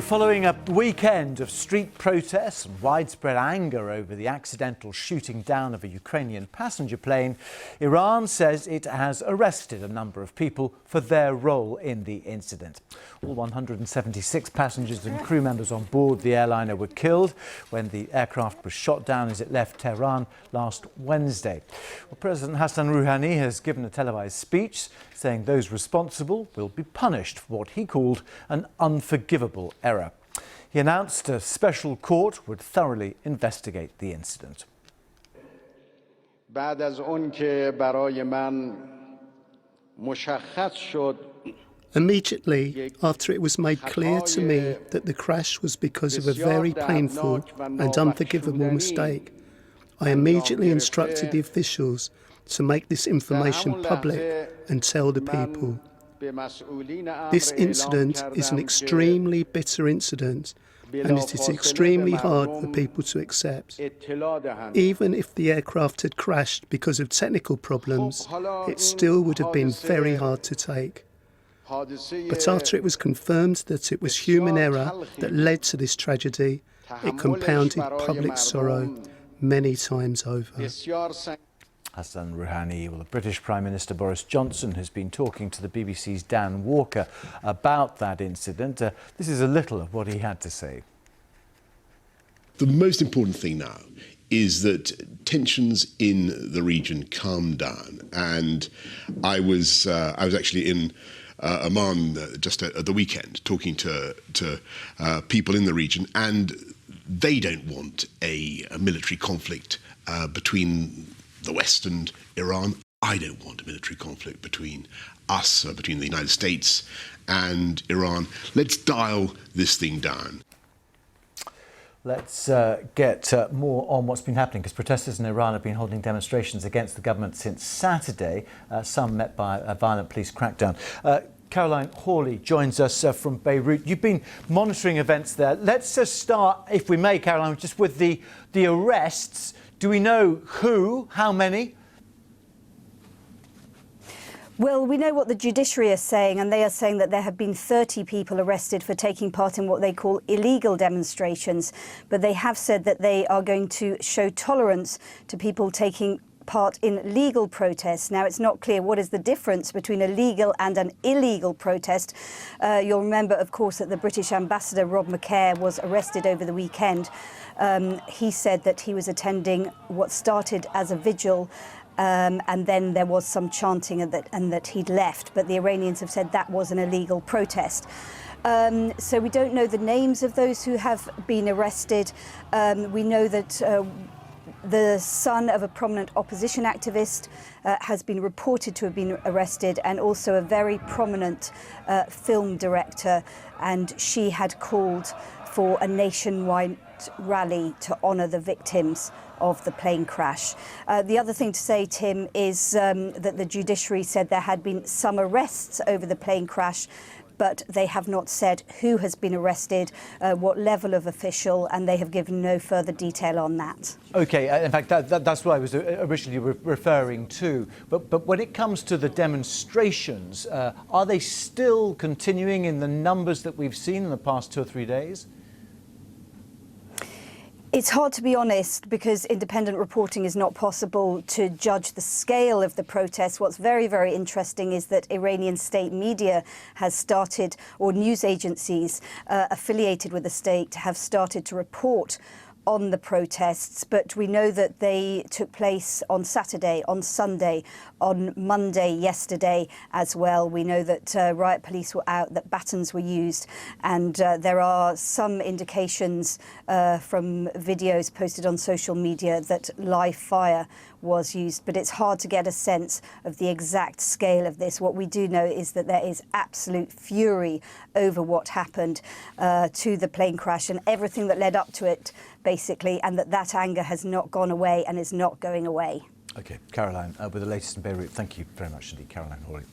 following a weekend of street protests and widespread anger over the accidental shooting down of a Ukrainian passenger plane, Iran says it has arrested a number of people for their role in the incident. All 176 passengers and crew members on board the airliner were killed when the aircraft was shot down as it left Tehran last Wednesday. Well, President Hassan Rouhani has given a televised speech saying those responsible will be punished for what he called an unforgivable error. He announced a special court would thoroughly investigate the incident. Immediately after it was made clear to me that the crash was because of a very painful and unforgivable mistake, I immediately instructed the officials to make this information public and tell the people. This incident is an extremely bitter incident, and it is extremely hard for people to accept. Even if the aircraft had crashed because of technical problems, it still would have been very hard to take. But after it was confirmed that it was human error that led to this tragedy, it compounded public sorrow many times over. Hassan Rouhani. Well, the British Prime Minister Boris Johnson has been talking to the BBC's Dan Walker about that incident. This is a little of what he had to say. The most important thing now is that tensions in the region calm down. And I was actually in Oman just at the weekend talking to people in the region, and they don't want a military conflict between the West and Iran. I don't want a military conflict between us, between the United States and Iran. Let's dial this thing down. Let's get more on what's been happening, because protesters in Iran have been holding demonstrations against the government since Saturday, some met by a violent police crackdown. Caroline Hawley joins us from Beirut. You've been monitoring events there. Let's just start, if we may, Caroline, just with the arrests. Do we know who, how many? Well, we know what the judiciary is saying, and they are saying that there have been 30 people arrested for taking part in what they call illegal demonstrations. But they have said that they are going to show tolerance to people taking part in legal protests. Now, it's not clear what is the difference between a legal and an illegal protest. You'll remember, of course, that the British ambassador, Rob McCare, was arrested over the weekend. He said that he was attending what started as a vigil, and then there was some chanting and that he'd left. But the Iranians have said that was an illegal protest. So we don't know the names of those who have been arrested. We know that the son of a prominent opposition activist has been reported to have been arrested, and also a very prominent film director, and she had called for a nationwide rally to honour the victims of the plane crash. The other thing to say, Tim, is that the judiciary said there had been some arrests over the plane crash, but they have not said who has been arrested, what level of official, and they have given no further detail on that. OK, in fact, that's what I was originally referring to. But when it comes to the demonstrations, are they still continuing in the numbers that we've seen in the past 2 or 3 days? It's hard to be honest, because independent reporting is not possible to judge the scale of the protests. What's very, very interesting is that Iranian state media has started, or news agencies affiliated with the state have started to report on the protests, but we know that they took place on Saturday, on Sunday, on Monday yesterday as well. We know that riot police were out, that batons were used, and there are some indications from videos posted on social media that live fire was used, but it's hard to get a sense of the exact scale of this. What we do know is that there is absolute fury over what happened to the plane crash and everything that led up to it, basically, and that anger has not gone away and is not going away. OK, Caroline, with the latest in Beirut, thank you very much indeed, Caroline Hawley.